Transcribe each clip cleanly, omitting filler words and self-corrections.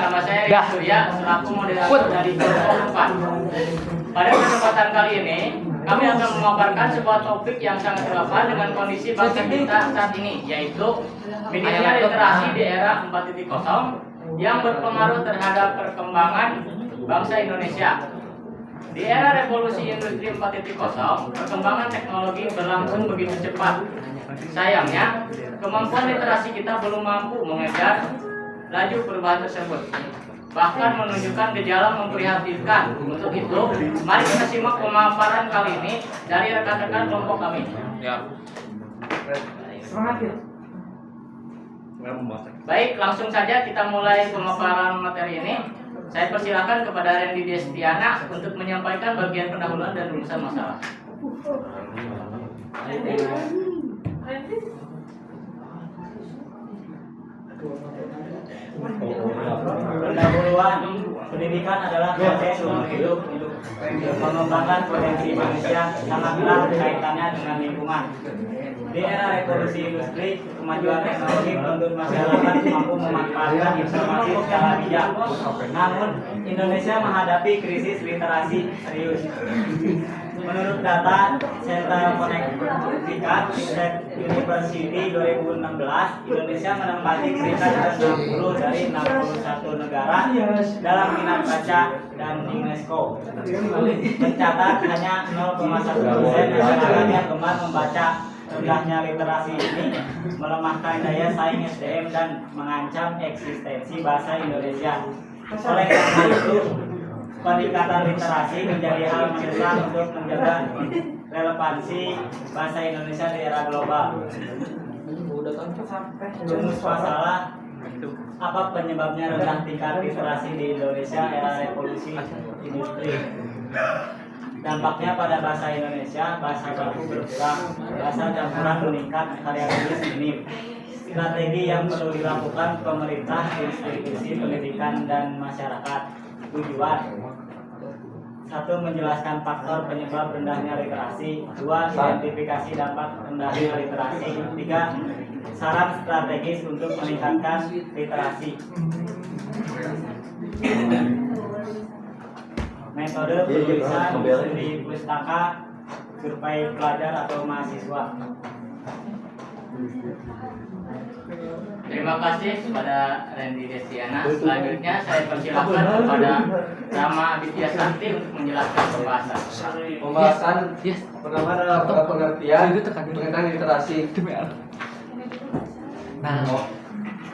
Nama saya Ria Surya, selaku moderator dari Kelompok 4. Pada kesempatan kali ini, kami akan memaparkan sebuah topik yang sangat relevan dengan kondisi bangsa kita saat ini, yaitu minimnya literasi di era 4.0 yang berpengaruh terhadap perkembangan bangsa Indonesia. Di era revolusi industri 4.0, perkembangan teknologi berlangsung begitu cepat. Sayangnya, kemampuan literasi kita belum mampu mengejar laju perubahan tersebut, bahkan menunjukkan gejala memprihatinkan. Untuk itu, mari kita simak pemaparan kali ini dari rekan-rekan kelompok kami. Ya. Semangat ya. Baik, langsung saja kita mulai pemaparan materi ini. Saya persilakan kepada Randy Destiana untuk menyampaikan bagian pendahuluan dan rumusan masalah. Pendahuluan, pendidikan adalah proses umur hidup. Mengembangkan potensi manusia sangatlah kaitannya dengan lingkungan. Di era revolusi industri, kemajuan teknologi menuntut masyarakat mampu memanfaatkan informasi secara bijak. Namun, Indonesia menghadapi krisis literasi serius. Menurut data Center Connecticut University 2016, Indonesia menempati peringkat ke-60 dari 61 negara dalam minat baca dan UNESCO. Mencatat hanya 0,1% masyarakat yang gemar membaca. Rendahnya literasi ini melemahkan daya saing SDM dan mengancam eksistensi bahasa Indonesia. Oleh karena itu, peningkatan literasi menjadi hal mendesak untuk menjaga relevansi bahasa Indonesia di era global. Rumus masalah: apa penyebabnya rendah tingkat literasi di Indonesia era revolusi industri? Dampaknya pada bahasa Indonesia, bahasa baku berkurang, bahasa campuran meningkat, karya tulis minim. Strategi yang perlu dilakukan pemerintah, institusi pendidikan, dan masyarakat. Tujuan: 1. Menjelaskan faktor penyebab rendahnya literasi. 2. Identifikasi dampak rendahnya literasi. 3. Saran strategis untuk meningkatkan literasi. Metode penulisan studi pustaka, survei pelajar atau mahasiswa. Terima kasih kepada Randy Destiana. Selanjutnya saya persilakan kepada Rama Aditya Sakti untuk menjelaskan pembahasan. Pembahasan pertama adalah pengertian tentang literasi.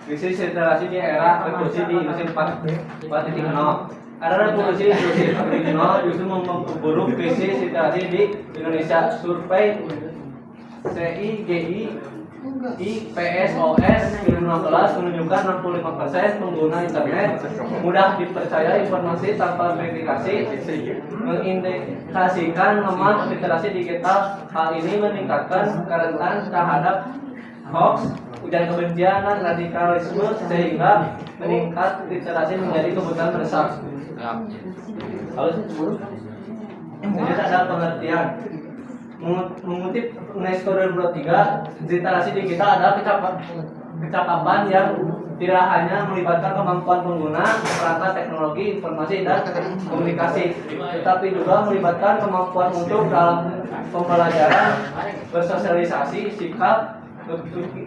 Krisis literasi di era revolusi di industri 4.0. Ada revolusi industri 4.0 justru memperburuk krisis literasi di Indonesia. Survei CIGI IPSOS 2016 menunjukkan 65% pengguna internet mudah dipercaya informasi tanpa verifikasi, mengindikasikan lemah literasi digital. Hal ini meningkatkan kerentan terhadap hoax, ujaran kebencian, dan radikalisme, sehingga meningkat literasi menjadi kebutuhan mendesak. Jadi ada pengertian. Mengutip UNESCO 2023, literasi digital adalah kecakapan yang tidak hanya melibatkan kemampuan pengguna perangkat teknologi informasi dan komunikasi, tetapi juga melibatkan kemampuan untuk dalam pembelajaran, bersosialisasi, sikap,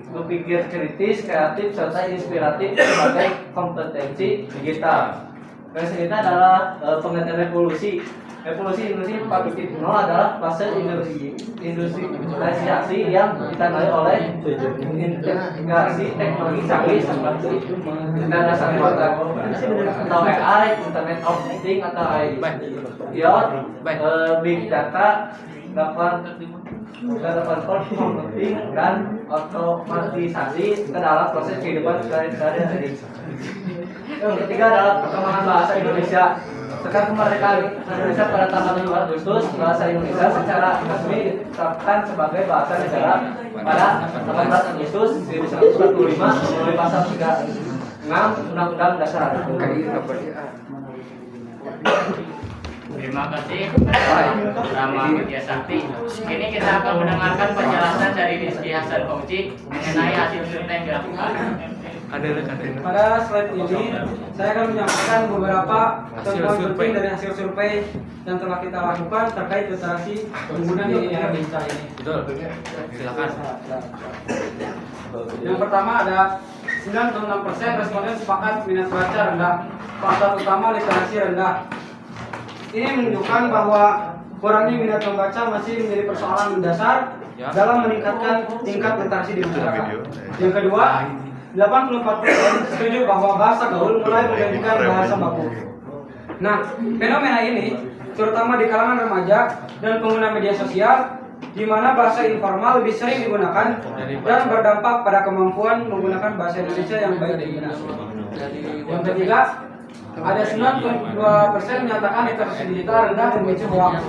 berpikir kritis, kreatif, serta inspiratif sebagai kompetensi digital. Dan selanjutnya adalah pengertian revolusi. Revolusi industri 4.0 adalah fase industrialisasi yang ditandai oleh integrasi teknologi canggih seperti internet atau AI, Internet of Things atau IoT, Big Data, computing, dan otomatisasi ke dalam proses kehidupan sehari-hari. Yang ketiga adalah perkembangan bahasa Indonesia. Setelah kemerdekaan Indonesia pada tanggal 7 Agustus, bahasa Indonesia secara resmi ditetapkan sebagai bahasa negara pada 18 Agustus 1945 melalui pasal 36 Undang-Undang Dasar. Terima kasih Rama Aditya Sakti. Kini kita akan mendengarkan penjelasan dari Rizky Hasan Fauzi mengenai hasil survei yang dilakukan. Pada slide ini saya akan menyampaikan beberapa temuan penting dari hasil survei yang telah kita lakukan terkait literasi pengguna di era digital ini. Betul. Silakan. Yang pertama ada 96% responden sepakat minat baca rendah. Faktor utama literasi rendah. Ini menunjukkan bahwa kurangnya minat membaca masih menjadi persoalan mendasar dalam meningkatkan tingkat literasi di masyarakat. Yang kedua, 84% setuju bahwa bahasa gaul mulai menggantikan bahasa baku. Nah, fenomena ini terutama di kalangan remaja dan pengguna media sosial, di mana bahasa informal lebih sering digunakan dan berdampak pada kemampuan menggunakan bahasa Indonesia yang baik digunakan. Yang ketiga, ada 92% menyatakan literasi digital rendah memicu hoax.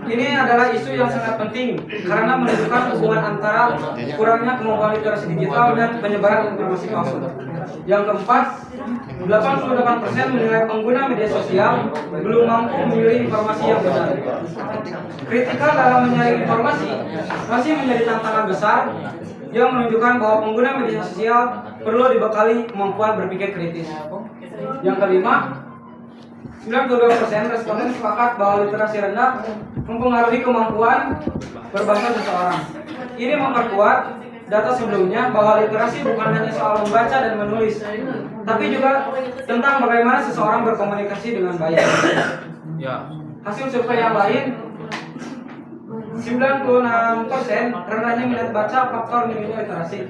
Ini adalah isu yang sangat penting karena menunjukkan hubungan antara kurangnya kemampuan literasi digital dan penyebaran informasi palsu. Yang keempat, 88% menilai pengguna media sosial belum mampu memilih informasi yang benar. Kritikal dalam menyaring informasi masih menjadi tantangan besar yang menunjukkan bahwa pengguna media sosial perlu dibekali kemampuan berpikir kritis. Yang kelima, 92% responden sepakat bahwa literasi rendah mempengaruhi kemampuan berbahasa seseorang. Ini memperkuat data sebelumnya bahwa literasi bukan hanya soal membaca dan menulis, tapi juga tentang bagaimana seseorang berkomunikasi dengan baik. Hasil survei yang lain, 96% rendahnya minat baca faktor minimnya literasi.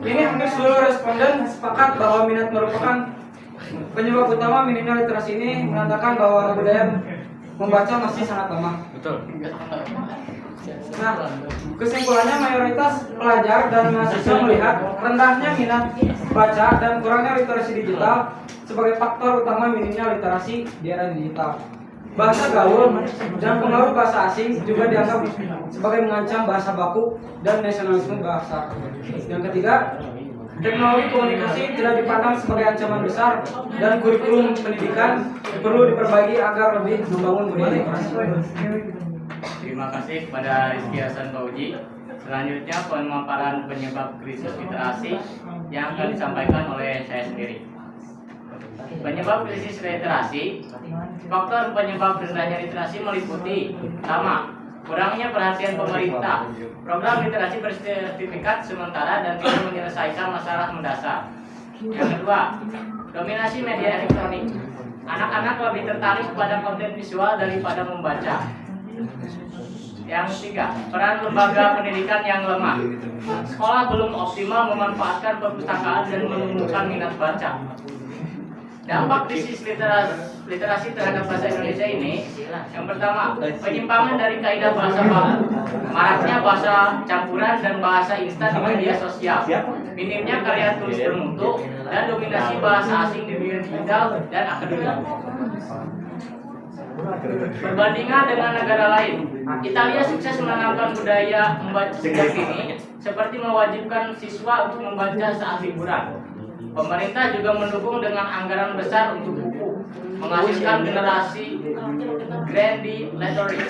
Ini hampir seluruh responden sepakat bahwa minat merupakan penyebab utama minimnya literasi. Ini menandakan bahwa budaya membaca masih sangat lemah. Betul. Nah, kesimpulannya mayoritas pelajar dan mahasiswa melihat rendahnya minat baca dan kurangnya literasi digital sebagai faktor utama minimnya literasi di era digital. Bahasa gaul dan pengaruh bahasa asing juga dianggap sebagai mengancam bahasa baku dan nasionalisme bahasa. Yang ketiga, teknologi komunikasi tidak dipandang sebagai ancaman besar dan kurikulum pendidikan perlu diperbaiki agar lebih membangun budaya literasi. Terima kasih kepada Rizky Hasan Fauji. Selanjutnya pemaparan penyebab krisis literasi yang akan disampaikan oleh saya sendiri. Penyebab krisis literasi, faktor penyebab rendahnya literasi meliputi: pertama, kurangnya perhatian pemerintah. Program literasi bersertifikat sementara dan tidak menyelesaikan masalah mendasar. Yang kedua, dominasi media elektronik. Anak-anak lebih tertarik pada konten visual daripada membaca. Yang ketiga, peran lembaga pendidikan yang lemah. Sekolah belum optimal memanfaatkan perpustakaan dan menumbuhkan minat baca. Dampak krisis literasi terhadap bahasa Indonesia ini, yang pertama, penyimpangan dari kaidah bahasa baku, maraknya bahasa campuran dan bahasa instan di media sosial, minimnya karya tulis bermutu, dan dominasi bahasa asing di dunia digital dan akademik. Perbandingan dengan negara lain, Italia sukses menanamkan budaya membaca sejak dini, seperti mewajibkan siswa untuk membaca saat liburan. Pemerintah juga mendukung dengan anggaran besar untuk buku, menghasilkan generasi Grandi Literary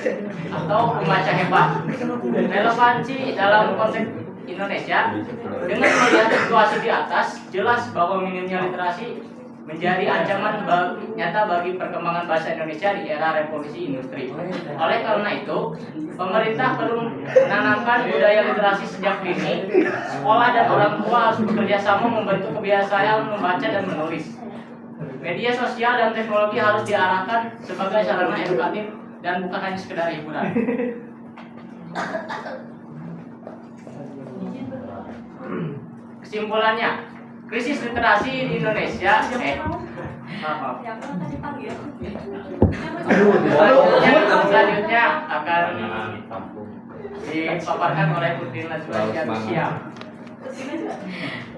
atau pembaca hebat. Relevansi dalam konteks Indonesia, dengan melihat situasi di atas, jelas bahwa minimnya literasi menjadi ancaman nyata bagi perkembangan bahasa Indonesia di era revolusi industri. Oleh karena itu, pemerintah perlu menanamkan budaya literasi sejak dini. Sekolah dan orang tua harus bekerja sama membentuk kebiasaan membaca dan menulis. Media sosial dan teknologi harus diarahkan sebagai sarana edukatif dan bukan hanya sekedar hiburan. Kesimpulannya, krisis literasi di Indonesia selanjutnya akan dipaparkan oleh Putri Najwa Syah.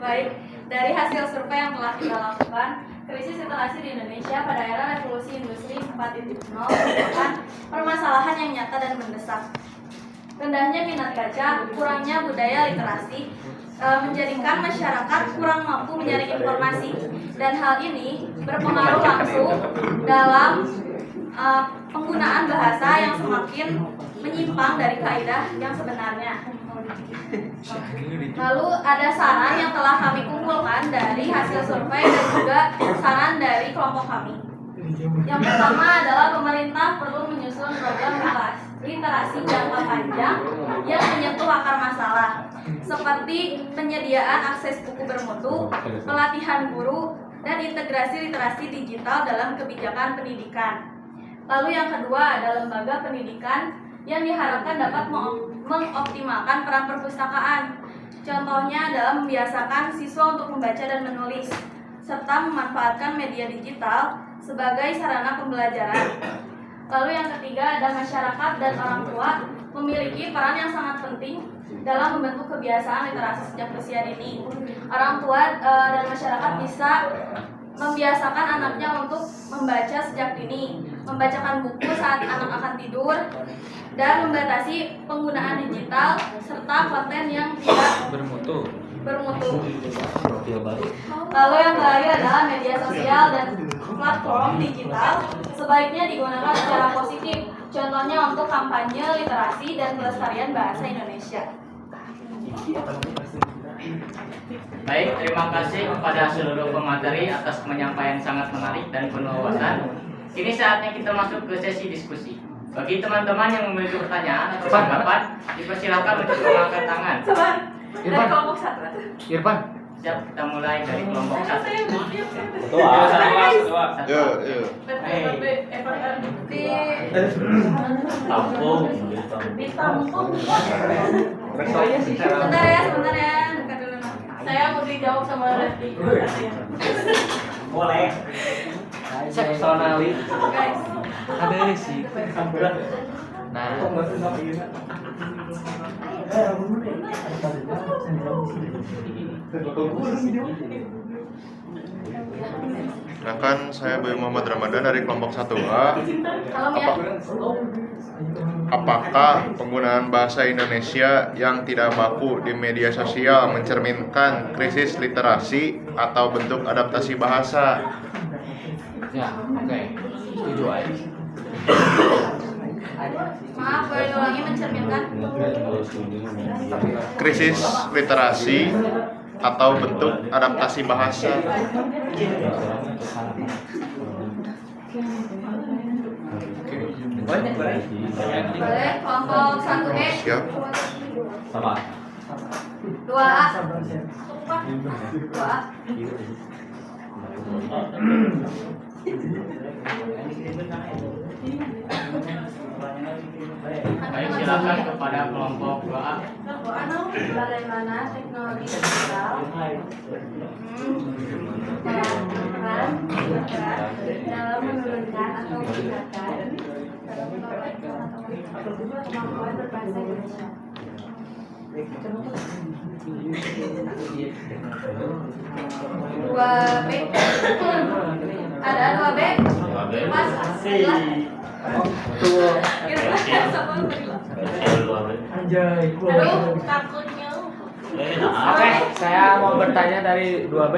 Baik, dari hasil survei yang telah kita lakukan, krisis literasi di Indonesia pada era revolusi industri 4.0 merupakan permasalahan yang nyata dan mendesak. Rendahnya minat baca, kurangnya budaya literasi menjadikan masyarakat kurang mampu menyaring informasi, dan hal ini berpengaruh langsung dalam penggunaan bahasa yang semakin menyimpang dari kaidah yang sebenarnya. Lalu ada saran yang telah kami kumpulkan dari hasil survei dan juga saran dari kelompok kami. Yang pertama adalah pemerintah perlu menyusun program literasi jangka panjang yang menyentuh akar masalah, seperti penyediaan akses buku bermutu, pelatihan guru, dan integrasi literasi digital dalam kebijakan pendidikan. Lalu yang kedua ada lembaga pendidikan yang diharapkan dapat mengoptimalkan peran perpustakaan. Contohnya adalah membiasakan siswa untuk membaca dan menulis, serta memanfaatkan media digital sebagai sarana pembelajaran. Lalu yang ketiga ada masyarakat dan orang tua memiliki peran yang sangat penting dalam membentuk kebiasaan literasi sejak usia dini. Orang tua dan masyarakat bisa membiasakan anaknya untuk membaca sejak dini, membacakan buku saat anak akan tidur, dan membatasi penggunaan digital serta konten yang tidak bermutu. Lalu yang terakhir adalah media sosial dan platform digital sebaiknya digunakan secara positif. Contohnya untuk kampanye literasi dan pelestarian bahasa Indonesia. Baik, terima kasih kepada seluruh pemateri atas penyampaian sangat menarik dan penuh wawasan. Kini saatnya kita masuk ke sesi diskusi. Bagi teman-teman yang memiliki pertanyaan atau tanggapan, dipersilakan untuk mengangkat tangan. Dari kelompok satu. Irfan. Siap, kita mulai dari kelompok satu. Sebentar ya, dekat dulu. Saya mau dijawab sama Reti. Boleh. Personalis. Guys. Ada sih. Nah. Silakan, saya Bayu Muhammad Ramadan dari kelompok 1A. Apakah penggunaan bahasa Indonesia yang tidak baku di media sosial mencerminkan krisis literasi atau bentuk adaptasi bahasa? Ya, oke. Setuju aja. Maaf, boleh diulangi mencerminkan? Krisis literasi atau bentuk adaptasi bahasa? Boleh, kelompok 1B. Siap. 2A. 2A. Baik, silakan kepada kelompok 2A. Bagaimana teknologi digital berperan dalam menurunkan atau meningkatkan kemampuan berbahasa Indonesia? Dua B. Ada 2B. Pas. Aduh, takutnya. Oke, saya mau bertanya dari 2B.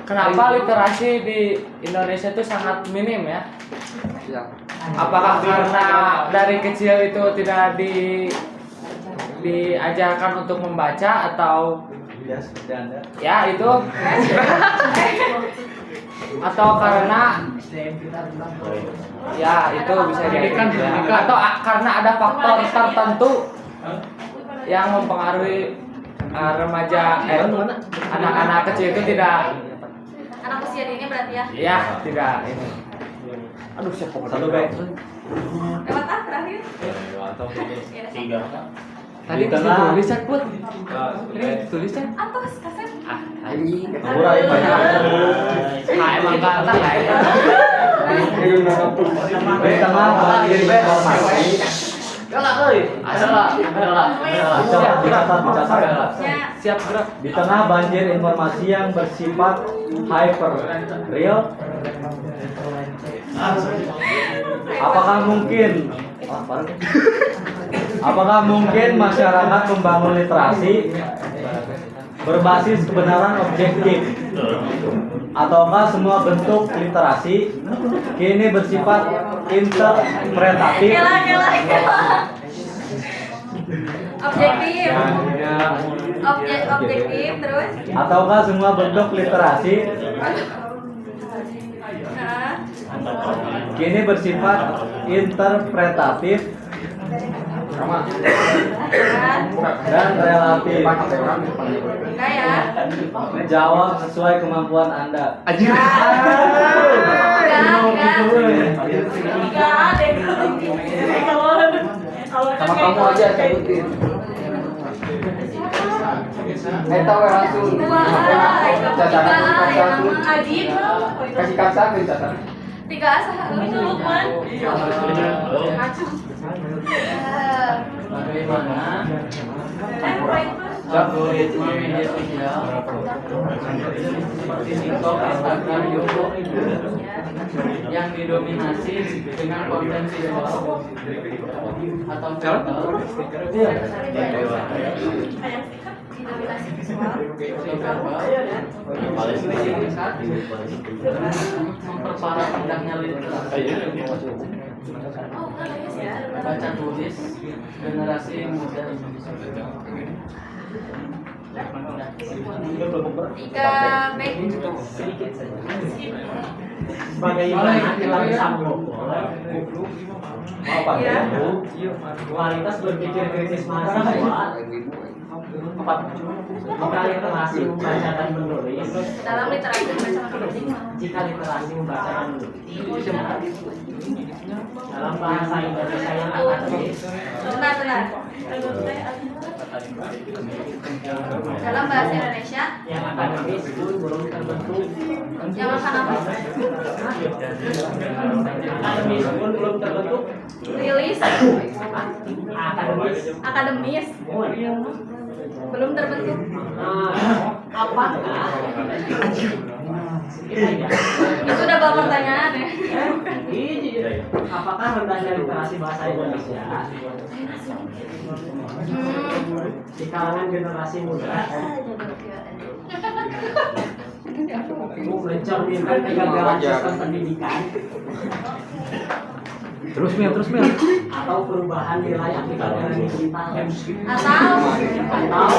Kenapa literasi di Indonesia itu sangat minim ya? Apakah karena dari kecil itu tidak diajarkan untuk membaca atau ya itu atau karena ya itu bisa jadi atau karena ada faktor tertentu yang mempengaruhi remaja anak-anak kecil itu tidak anak usia dini berarti ya? Ya tidak ini. Aduh siapa Satu B. Lewat A terakhir? Tiga. Tadi tulisan put. Ini tulisan. Atas kaset. Anjing. Mulai banyak. Emang kata ya. B tengah banjir informasi. Siap gerak. Di tengah banjir informasi yang bersifat hyper real, apakah mungkin masyarakat membangun literasi berbasis kebenaran objektif, ataukah semua bentuk literasi kini bersifat interpretatif? Kela. Objektif. objektif terus. Ataukah semua bentuk literasi Nah, kini bersifat interpretatif dan relatif? enggak ya? Jawab sesuai kemampuan Anda. Sama kamu aja cabutin. Tahu langsung. Kasih kaksa ke catat. 3 asa itu Lukman. Bagaimana algoritma media sosial seperti TikTok, Instagram, YouTube yang didominasi dengan konten visual atau verbal Didominasi visual. memperparah rendahnya literasi Oh, bukan ya. baca tulis generasi muda Indonesia. 3 baik. Bagaimana hilang sambung? Ya. Kualitas berpikir kritis mahasiswa. Jika literasi membaca dan menulis, Dalam literasi membaca dan menulis. jika literasi membaca dan menulis, dalam bahasa Indonesia yang akademis, Benar. Dalam bahasa Indonesia yang akademis pun belum terbentuk. yang akan apa? Akademis pun belum terbentuk. Rilis Akademis. akademis belum terbentuk. Apakah Itu udah bawa pertanyaan ya. apakah rendahnya literasi bahasa Indonesia di kalangan generasi muda mencerminkan kegagalan sistem pendidikan Terus Mil. atau perubahan nilai akibat era digital Atau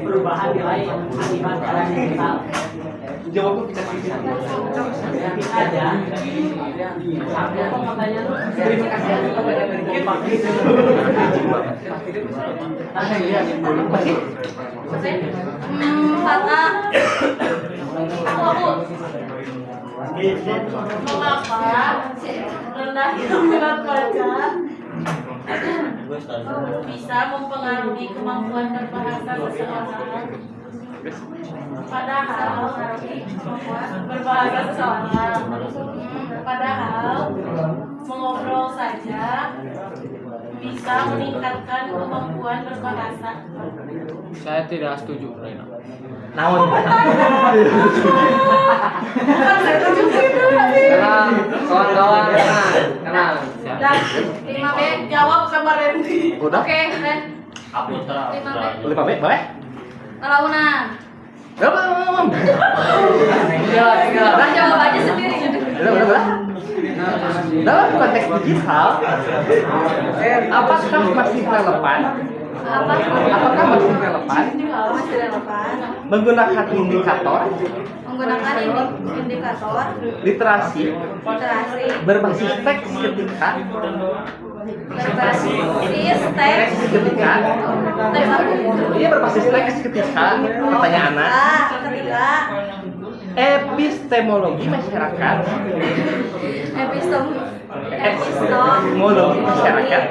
perubahan nilai akibat era digital? Jawabnya bisa sih. Ada. Apa pertanyaan? Terima kasih. Fata. Mengapa rendahnya minat baca bisa mempengaruhi kemampuan berbahasa seseorang? Padahal berbahasa seseorang, padahal mengobrol saja bisa meningkatkan kemampuan berbahasa. Saya tidak setuju, Rena. Naon? Kenal, kawan-kawan kenal. Dan 5B jawab sama Randy. Udah? Oke, Ren. 5B. 5B, boleh? Launan. Belum. Udah jawab aja sendiri. Udah. Dalam konteks digital, apakah masih relevan? Apakah masih relevan Masih relevan. menggunakan indikator Menggunakan indikator literasi literasi berbasis teks ketika berbasis teks ketika teks apa? Iya berbasis teks ketika pertanyaannya Ketika epistemologi masyarakat epistemologi masyarakat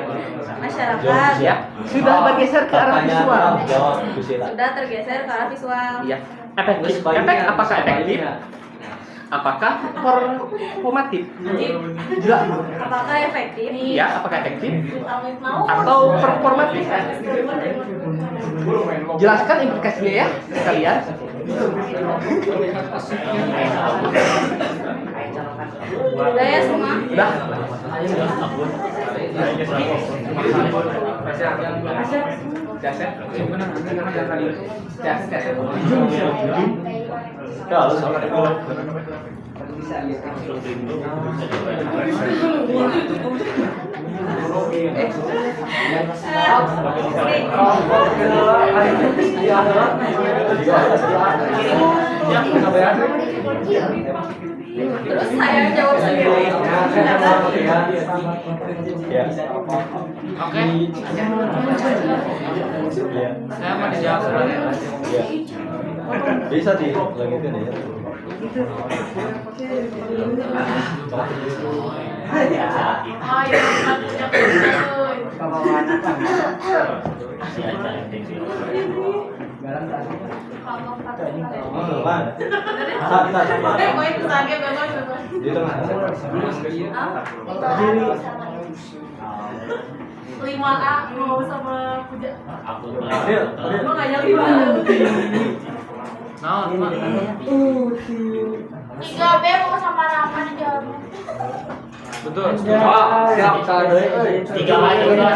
ya sudah bergeser ke arah visual. Jawab Susila. sudah tergeser ke arah visual. Iya. Efektif. Apakah efektif? Apakah performatif? Juga. Apakah efektif? Iya, apakah efektif? Mau Atau performatif? Jelaskan implikasinya ya, sekalian. udah ya semua? Udah. Kalau Terus saya jawab sendiri. Oke. Saya mau dijawab sebenarnya. Bisa dilanjutin ya. Di tengah. 5A mau sama Puja. Gua nggak nyari Nah, Pak. 3B mau sama Rama dijawab. Betul. Siap, salah deui. 3 aja udah.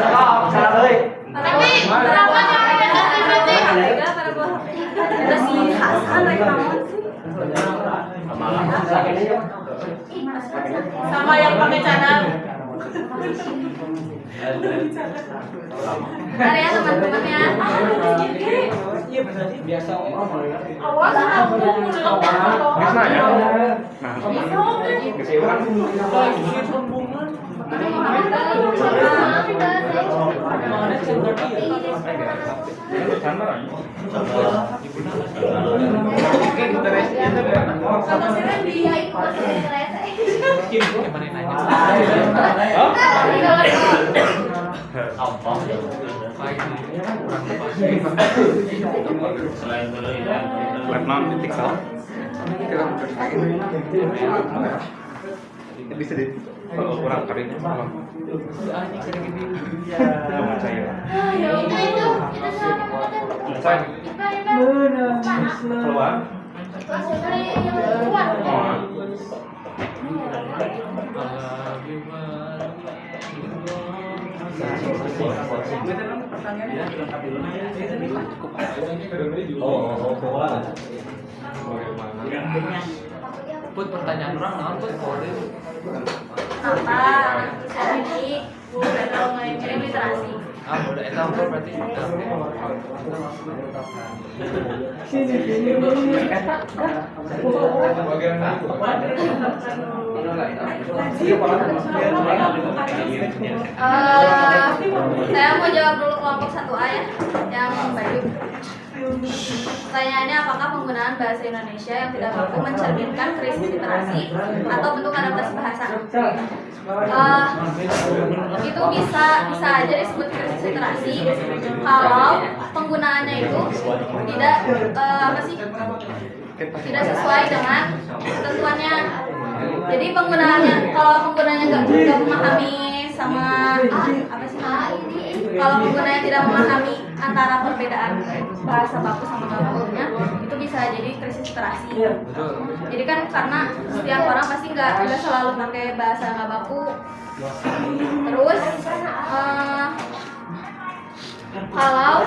Salah deui. Tapi Rama jangan ganti berarti. Enggak pada gua. Ada si Hasan lagi naon sih? Sama yang pakai cadar. Bentar ya teman-teman ya. Biasa Awas aku mau Vietnam di TikTok. Bisa di kalau kurang kering sama. Keluar. Put pertanyaan orang naon put? apa bisa jadi kalau ngirim literasi. Ah, udah eta apa berarti? Saya mau jawab dulu kelompok 1A ya, yang Bayu. Pertanyaannya, apakah penggunaan bahasa Indonesia yang tidak baku mencerminkan krisis literasi atau bentuk adaptasi bahasa? Itu bisa aja disebut krisis literasi kalau penggunaannya itu tidak tidak sesuai dengan ketentuannya. Jadi kalau penggunaannya nggak memahami sama kalau penggunanya tidak memahami antara perbedaan bahasa baku sama nggak bakunya, itu bisa jadi krisis literasi. Jadi kan karena setiap orang pasti nggak selalu pakai bahasa nggak baku. Terus kalau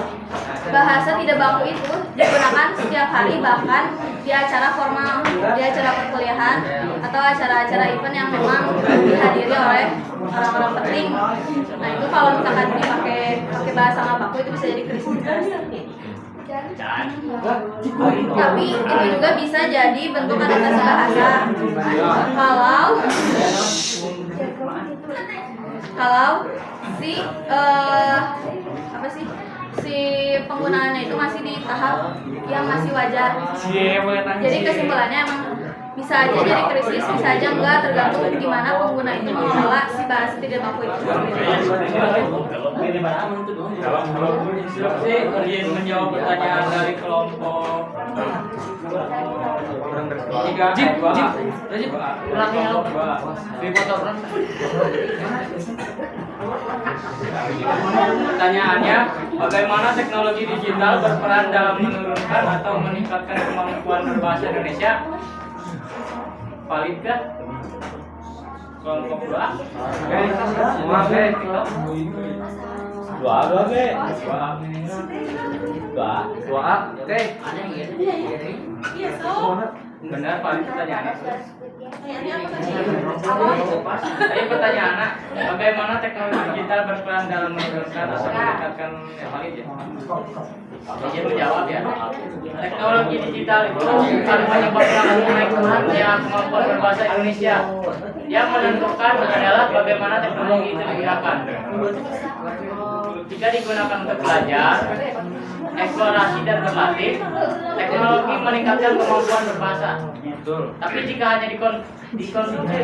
bahasa tidak baku itu digunakan setiap hari, bahkan di acara formal, di acara perkuliahan atau acara-acara event yang memang dihadiri oleh orang-orang penting. Nah itu kalau misalkan dipakai bahasa nggak baku itu bisa jadi krisis literasi. Tapi itu juga bisa jadi bentuk adaptasi bahasa. Kalau si penggunaannya itu masih di tahap yang masih wajar. Jadi kesimpulannya emang bisa aja jadi krisis, bisa aja enggak, tergantung gimana pengguna itu mengelola si bahasa tidak baku itu. Instruksi izin menjawab pertanyaan dari kelompok 3. Jip, ulangi di foto orang. Pertanyaannya, bagaimana teknologi digital berperan dalam menurunkan atau meningkatkan kemampuan berbahasa Indonesia? Valid kah? Kelompok 2. Semua B. 2A, B. 2A. Oke. Iya, so. Benar paling pertanyaan. Pertanyaannya apa tadi? Tadi pertanyaan, bagaimana teknologi digital berperan dalam menurunkan atau meningkatkan valid ya? Izin menjawab ya. Teknologi digital itu bukan menyebabkan naiknya kemampuan berbahasa Indonesia. Yang menentukan adalah bagaimana teknologi itu digunakan. Jika digunakan untuk belajar, eksplorasi dan berlatih, teknologi meningkatkan kemampuan berbahasa. Tapi jika hanya dikonsumsi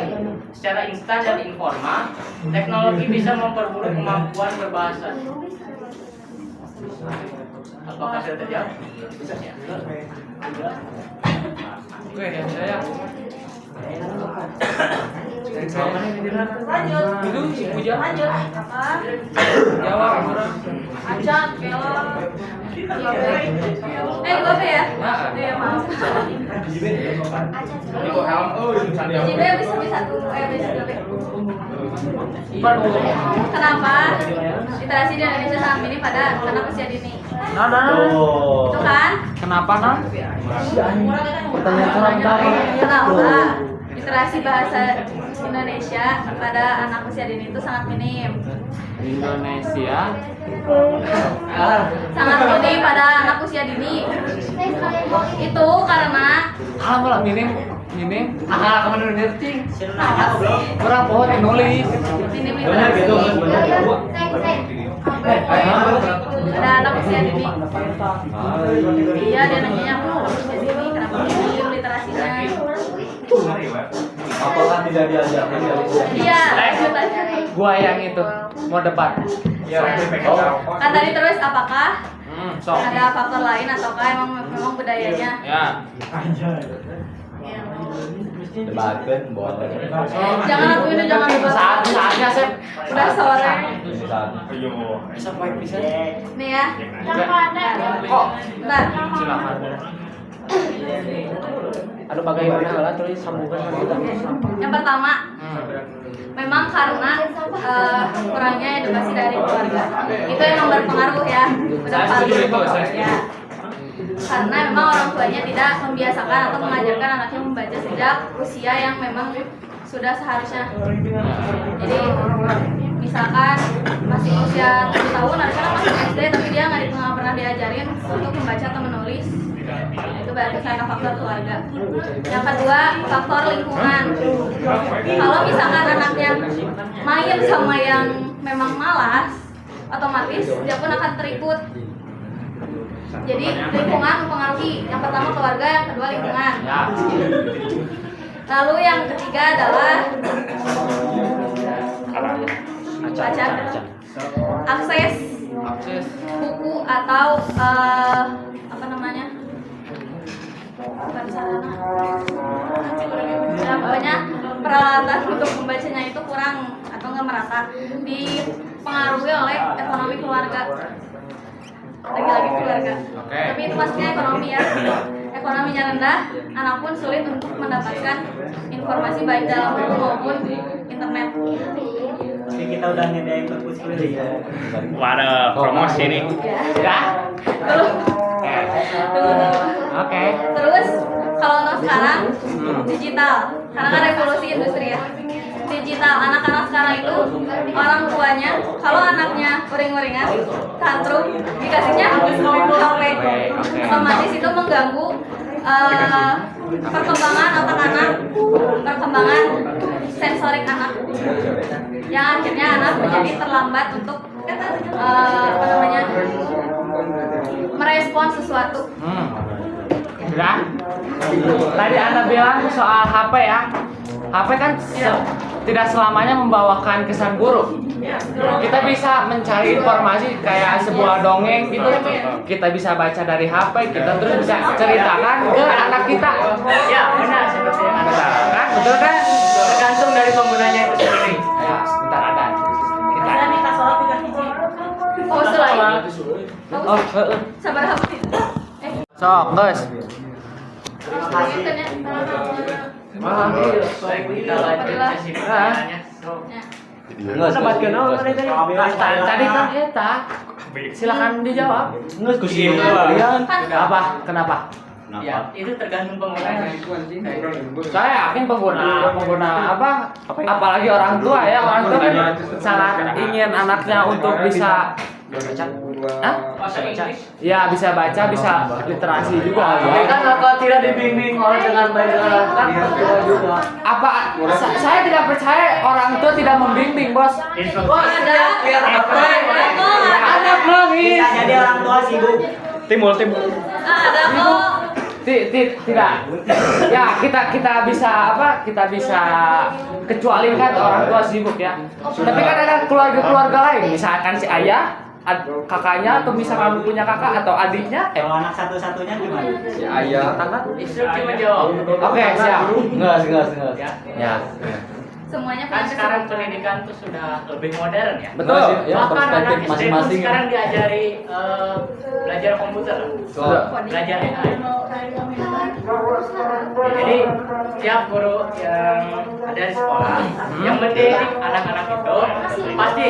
secara instan dan informal, teknologi bisa memperburuk kemampuan berbahasa. Apakah sudah terjawab? Ya. Oke, dan saya Lanjut. itu si Puja Lanjut. Apa? jawab orang. Acan, Kela. Gua apa ya? Iya, maaf. JB habis satu, habis dua B. Kenapa literasi di Indonesia sangat minim pada anak usia dini? Itu kan? Kenapa non? Pertanyaan kurang tahu. Kenapa literasi bahasa Indonesia pada anak usia dini itu sangat minim? Indonesia Sangat minim pada anak usia dini. Itu karena malah minim kamu ngerti kurang pohon yang nulis minim Benar gitu kan, benar gitu. ada anak usia dini. Iya, dia nanya aku anak usia dini kenapa minim literasinya? Apakah tidak diajarkan dari usia? Iya, lanjut aja. gua yang itu mau debat Kan tadi terus apakah sok ada faktor lain ataukah memang budayanya? ya Debatkan boleh. Jangan aku ini jangan debat. saatnya Sep Udah sore. bisa poin bisa Nih ya. kok Bentar. silakan aduh bagaimana lah terus sambungkan kita Yang pertama, memang karena kurangnya edukasi dari keluarga. Itu yang berpengaruh ya. Udah Saya setuju itu, saya setuju. ya. Karena memang orang tuanya tidak membiasakan atau mengajarkan anaknya membaca sejak usia yang memang sudah seharusnya. Jadi misalkan masih usia 7 tahun, harusnya masih SD tapi dia nggak pernah diajarin untuk membaca atau menulis. Itu berarti karena faktor keluarga. Yang kedua, faktor lingkungan. Kalau misalkan anaknya main sama yang memang malas, otomatis dia pun akan terikut. Jadi lingkungan mempengaruhi. Yang pertama keluarga, yang kedua lingkungan. Lalu yang ketiga adalah baca, akses buku atau apa namanya, bukan sarana. Ya, pokoknya peralatan untuk membacanya itu kurang atau nggak merata, dipengaruhi oleh ekonomi keluarga. Lagi-lagi keluarga. Tapi itu maksudnya ekonomi ya. Ekonominya rendah, anak pun sulit untuk mendapatkan informasi baik dalam buku maupun internet. Oke, kita udah nyediain perpus keliling. Waduh, promosi nih. Ya. Terus. Oke. Terus kalau untuk sekarang digital, karena kan revolusi industri ya. Digital, anak-anak sekarang itu orang tuanya kalau anaknya uring-uringan, tantrum, dikasihnya HP, otomatis itu mengganggu perkembangan otak anak, perkembangan sensorik anak, yang akhirnya anak menjadi terlambat untuk apa namanya, merespon sesuatu. Udah. Tadi Anda bilang soal HP ya. HP kan tidak selamanya membawakan kesan buruk. Kita bisa mencari informasi kayak sebuah dongeng gitu. Kita bisa baca dari HP, kita terus bisa ceritakan ke anak kita. Ya, benar seperti yang Anda katakan. Kan? Betul kan? Tergantung dari penggunanya itu sendiri. Ya, sebentar ada. Kita Oh, selain Oh, sabar HP. sok, guys. Lanjut kan ya. Baik, kita lanjut sesi pertanyaannya. Ya. Tadi kan eta. Silakan dijawab. Nggak kusi. Apa? Kenapa? Ya, itu tergantung penggunanya. Saya yakin pengguna apa apalagi orang tua ya, orang tua kan sangat ingin anaknya untuk bisa Bahasa Inggris. ya bisa baca, bisa literasi juga Tapi ya. kan kalau tidak dibimbing oleh dengan baik kan juga. Saya tidak percaya orang tua tidak membimbing, Bos. Ada. Biar apa? Anak nangis. Bisa jadi orang tua sibuk. Ada kok. Tidak. Ya, kita bisa kita bisa kecualikan orang tua sibuk ya. Tapi kan ada keluarga lain, misalkan si ayah, kakaknya, atau misalkan punya kakak atau adiknya, Kalau anak satu-satunya gimana? Si ayah. Instruksi menjawab. Oke, siap. Enggak. Ya. Ya. Semuanya Kan punya sekarang pendidikan tuh sudah lebih modern ya. Betul. Ya, Bahkan anak perspektif SD pun masing-masing. sekarang diajari belajar komputer, belajar AI. Jadi tiap guru yang ada di sekolah yang mendidik anak-anak itu pasti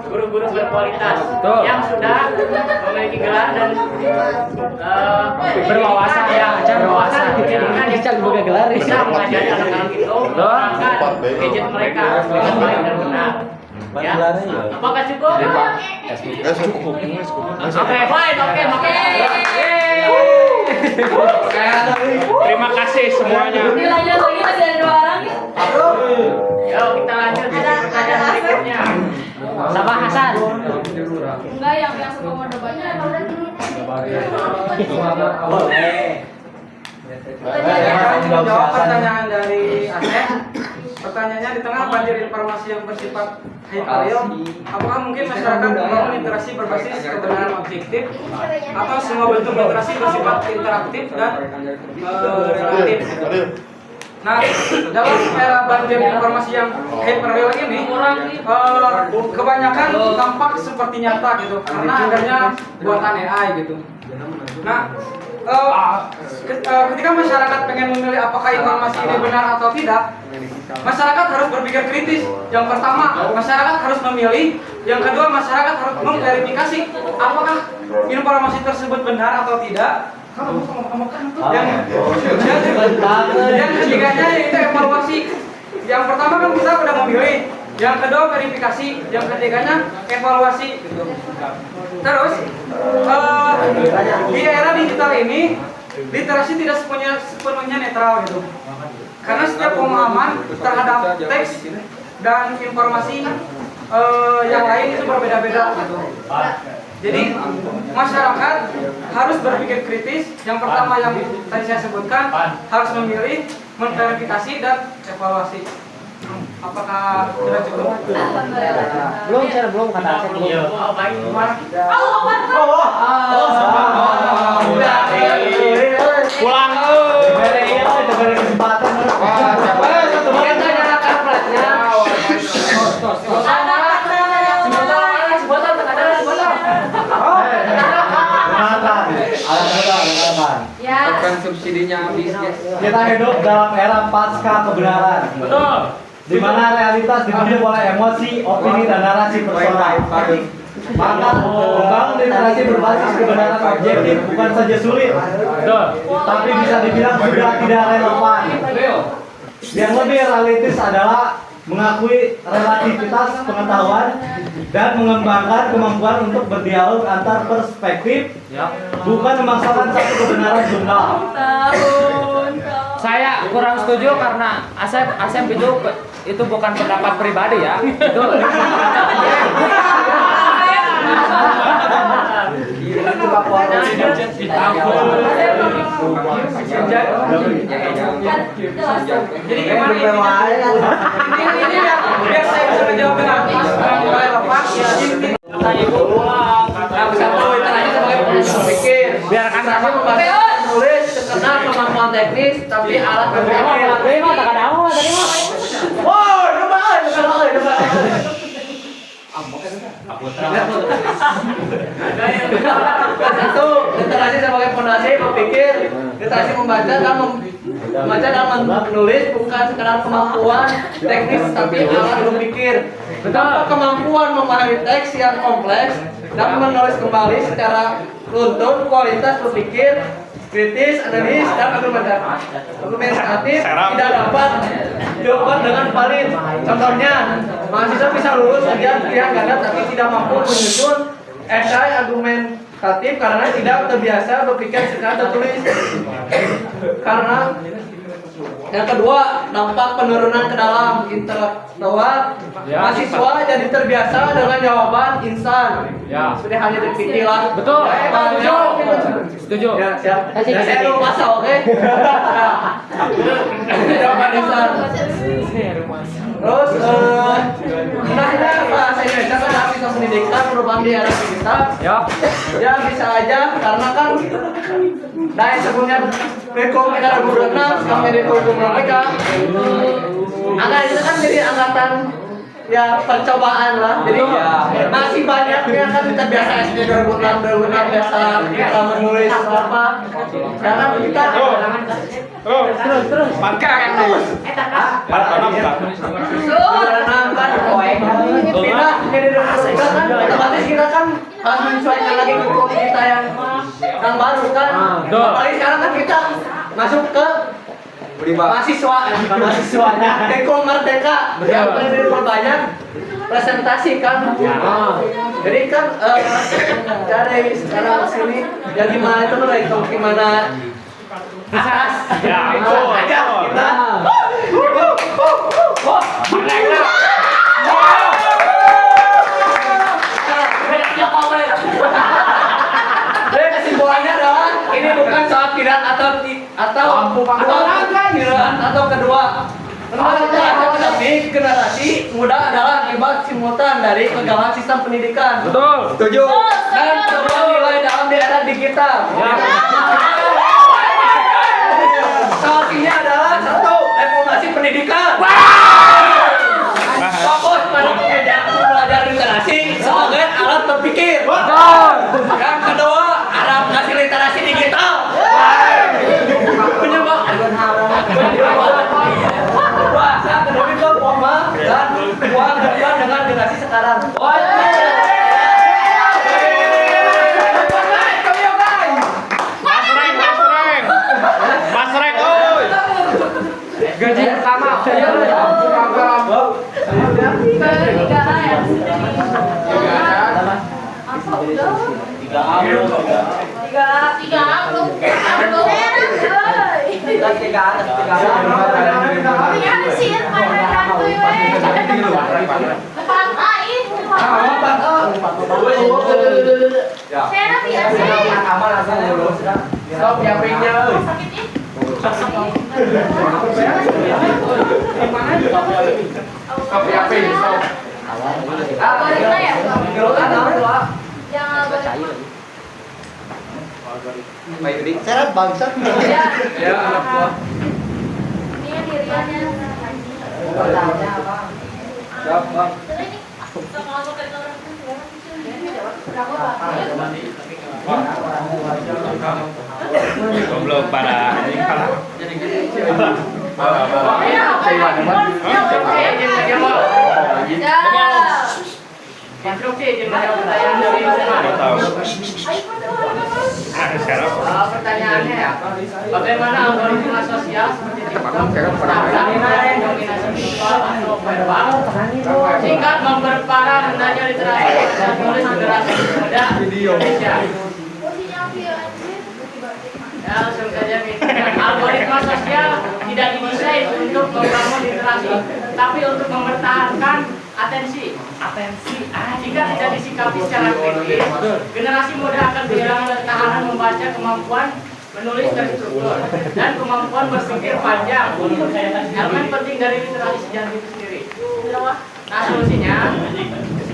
guru-guru berkualitas Betul. yang sudah memiliki gelar dan Berwawasan ya, berwawasan. pendidikan yang juga gelar. bisa mengajari anak-anak itu menggunakan gadget mereka dengan baik dan benar. Ya. Apakah cukup? Oke, fine, oke, Terima kasih semuanya. Nilainya lagi masih ada 2 orang ya. Yuk kita lanjut ke pertanyaan berikutnya. Sama Hasan. Enggak yang suka mau debatnya. Jawab pertanyaan dari Asep. Pertanyaannya, di tengah banjir informasi yang bersifat hyperreal, apakah mungkin masyarakat membangun literasi berbasis kebenaran objektif atau semua bentuk literasi bersifat interaktif dan relatif? Nah, dalam era banjir informasi yang hyperreal ini, kebanyakan tampak seperti nyata gitu, karena adanya buatan AI gitu. Nah, ketika masyarakat pengen memilih apakah informasi ini benar atau tidak, masyarakat harus berpikir kritis. Yang pertama, masyarakat harus memilih. Yang kedua, masyarakat harus memverifikasi apakah informasi tersebut benar atau tidak. Yang ketiganya yaitu evaluasi. Yang pertama kan kita udah memilih. Yang kedua verifikasi. Yang ketiganya evaluasi. Terus di era digital ini literasi tidak sepenuhnya netral gitu. Karena setiap pemahaman terhadap teks dan informasi yang lain itu berbeda-beda gitu. Jadi masyarakat harus berpikir kritis. Yang pertama yang tadi saya sebutkan, harus memilih, memverifikasi dan evaluasi. Apakah sudah cukup? Belum kata saya belum. Oh, baik. Pulang. Beri kesempatan. Kita nyalakan platnya. Ya. Subsidinya habis. Kita hidup dalam era pasca kebenaran. Betul. Di mana realitas dipenuhi oleh emosi, opini, dan narasi personal. Maka membangun literasi berbasis kebenaran objektif bukan saja sulit, tapi bisa dibilang sudah tidak relevan. Yang lebih realistis adalah mengakui relativitas pengetahuan dan mengembangkan kemampuan untuk berdialog antar perspektif, bukan memaksakan satu kebenaran tunggal. Saya kurang setuju karena Asep itu bukan pendapat pribadi ya. Itu Jadi gimana ini biar saya bisa menjawab dengan pas relevan ya. biarkan Asep Nulis terkenal kemampuan teknis, tapi alat berpikir. terima tak ada apa tadi mah. Satu, literasi sebagai fondasi berpikir, literasi membaca dan menulis bukan sekedar kemampuan teknis tapi alat berpikir. Tanpa kemampuan memahami teks yang kompleks dan menulis kembali secara runtun, kualitas berpikir kritis, analis, dan argumentatif tidak dapat diukur dengan valid. Contohnya, mahasiswa bisa lulus ujian pilihan ganda tapi tidak mampu menyusun esai argumentatif karena tidak terbiasa berpikir secara tertulis. Karena yang kedua, dampak penurunan ke dalam intelektual mahasiswa jadi terbiasa dengan jawaban instan. Ya. Sudah hanya dipikir lah. Betul. Setuju. Ya, siap. Ya, saya dulu masa, oke? Jawaban instan. Terus, hendaknya bahasa Indonesia kan dalam sistem pendidikan perubahan di era digital. Ya. Ya bisa aja karena kan dari sebelumnya Rekom era 2006 sekarang jadi 2006 mereka. Angka itu kan jadi angkatan ya percobaan lah. Jadi masih banyaknya kan kita biasa SD 2006 biasa kita menulis apa. Sekarang kita terus pindah jadi 2003 kan otomatis kita kan harus menyesuaikan lagi kurikulum kita yang baru kan. Apalagi sekarang kan kita masuk ke mahasiswa, bukan mahasiswanya. Kurikulum Merdeka yang lebih diperbanyak presentasi kan. Jadi kan dari sekarang sini ya gimana itu kan itu gimana atas ya aja kita jadi kesimpulannya adalah ini bukan soal pilihan atau pilihan atau kedua. Tapi generasi muda adalah akibat simultan dari kegagalan sistem pendidikan. Betul. Setuju. Dan semua nilai dalam di era digital. Solusinya adalah satu, reformasi pendidikan. Fokus pada belajar literasi sebagai alat berpikir. Yang kedua, adaptasi literasi digital. Bahasa akademik formal dan uang dengan generasi sekarang. Gaji pertama. Stop HP-nya. Stop HP. Apa ya? Seret bangsat. Ya, anak gua. Ini diriannya. Siap, Bang. Goblok parah, anjing parah. Instruksi izin menjawab pertanyaan dari Usman. Pertanyaannya ya, bagaimana algoritma sosial seperti TikTok, Instagram, dominasi visual atau verbal singkat memperparah rendahnya literasi dan tulis generasi muda Indonesia. Ya, langsung saja nih. Algoritma sosial tidak didesain untuk membangun literasi, tapi untuk mempertahankan atensi. Jika tidak disikapi secara kritis, generasi muda akan kehilangan ketahanan membaca, kemampuan menulis terstruktur, dan kemampuan berpikir panjang. Elemen penting dari literasi sejarah itu sendiri. Nah, solusinya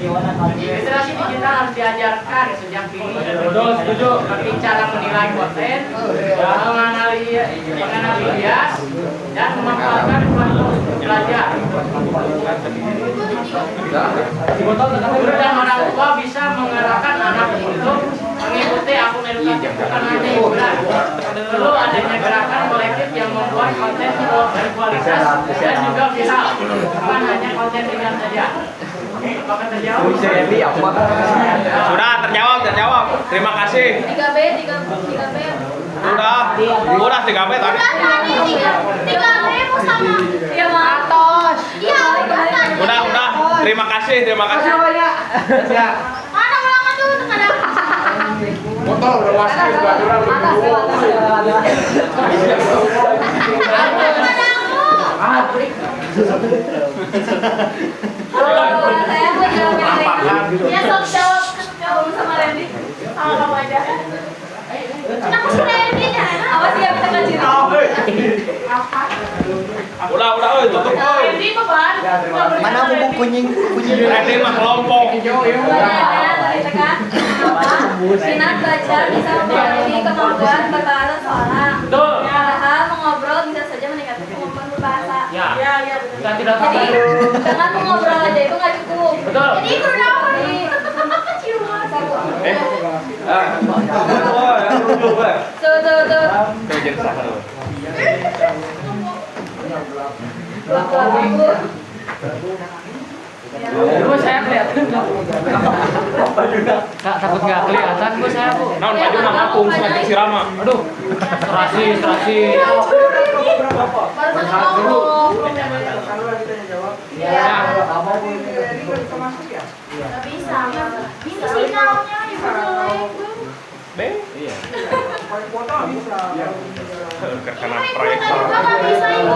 literasi digital harus diajarkan sejak dini. Seperti cara menilai konten, menganalisis, dan memanfaatkan platform untuk belajar. Guru dan orang tua bisa mengarahkan anak untuk mengikuti akun edukatif bukan hanya hiburan. Perlu adanya gerakan kolektif yang membuat konten berkualitas dan juga viral, bukan hanya konten ringan saja. Apakah terjawab? Sudah terjawab. Terima kasih. 3B Udah 3 B tadi. Tiga ribu sama. Iya matos. Iya. Udah. Terima kasih. Mana ulangan dulu tekan. Motor udah masuk juga orang Saya mau jawab yang lain. Ya sok jawab sama Randy. Sama kamu aja. Kenapa sih Randy? Awas ya kita kasih tahu. Udah, tutup. Randy beban. Mana bubuk kunying Randy mah kelompok. Minat baca bisa mempengaruhi kemampuan berbahasa seorang. Betul. Padahal mengobrol bisa saja meningkatkan kemampuan berbahasa. Ya. Kita tidak Jadi tahu. dengan mengobrol aja itu nggak cukup. Betul. Jadi itu apa nih? Cium Bu, saya kelihatan. Kak, takut nggak kelihatan bu saya bu. Naon baju nama aku semakin sirama. Aduh, terasi. baru satu ngomong. Iya. Nggak bisa. Bisa sinyalnya itu jelek. B. Iya. Karena proyek Nggak bisa ibu.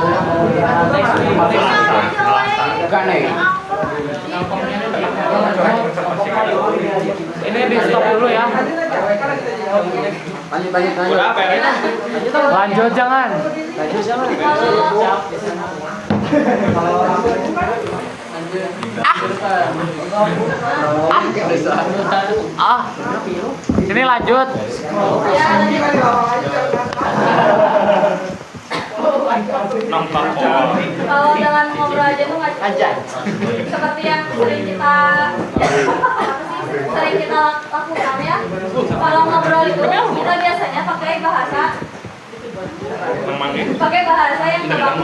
Ini di stop dulu ya. Udah beres. Lanjut jangan. Ini lanjut. Nampak Kalau dengan ngobrol aja tuh nggak cukup. Seperti yang sering kita lakukan ya. Kalau ngobrol itu kita biasanya pakai bahasa yang terbaku,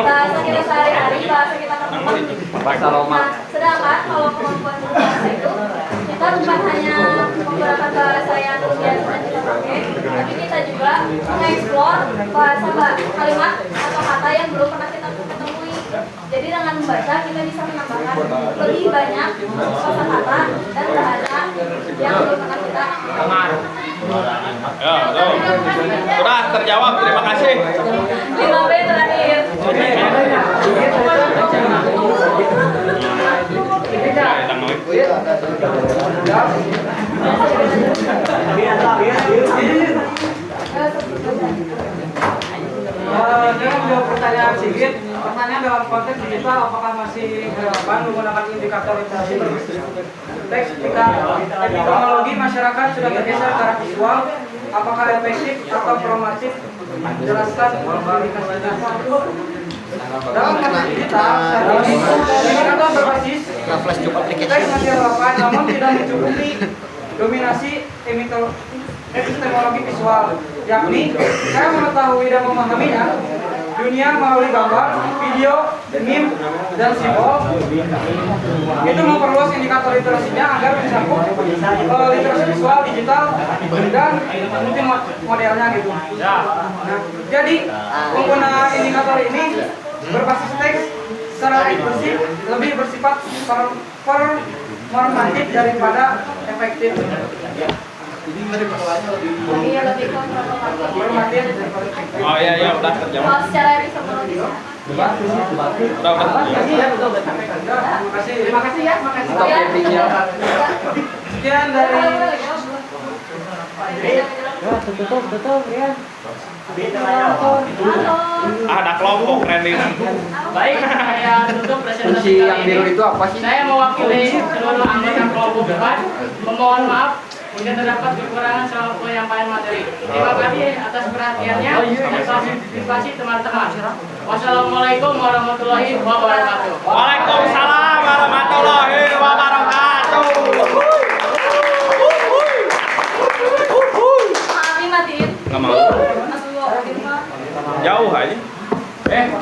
bahasa kita sehari-hari, bahasa kita ketemu. Nah, sedangkan kalau kemampuan berbahasa itu kita bukan hanya menggunakan bahasa yang biasa kita pakai, tapi kita juga mengeksplor kalimat atau kata yang belum pernah kita ketemui. Jadi dengan membaca kita bisa menambahkan lebih banyak kosakata dan bahasa yang belum pernah kita dengar. Ya, tuh. Udah terjawab. Terima kasih. 5B terakhir. Jangan jawab pertanyaan Sigit. Pertanyaan dalam konteks digital, apakah masih relevan menggunakan indikator literasi berbasis teks ketika teknologi masyarakat sudah bergeser ke arah visual? Apakah efektif atau formatif? Jelaskan indikasinya. Dalam konteks digital, saat ini indikator berbasis teks masih relevan, namun tidak mencukupi dominasi epistemologi visual, yakni saya mengetahui dan memahaminya dunia melalui gambar, video, meme, dan simbol. Itu memperluas indikator literasinya agar mencakup literasi visual, digital, dan multimodelnya gitu. Nah, jadi pengguna indikator ini berbasis teks secara lebih bersifat performatif daripada efektif. Iya, lebih konservatif. Oh iya udah terjawab. Kalau secara epistemologis. Udah. Terima kasih ya. Sekian dari Tutup ya. Ada kelompok Randy. Baik, saya tutup presentasi kali ini. Saya mewakili seluruh anggota kelompok 4 memohon maaf jika terdapat kekurangan soal penyampaian materi. Terima kasih atas perhatiannya dan partisipasi teman-teman. Wassalamualaikum warahmatullahi wabarakatuh. Waalaikumsalam warahmatullahi wabarakatuh. Maafin matiin. Nggak mau. Aduh, Jauh aja. Emil.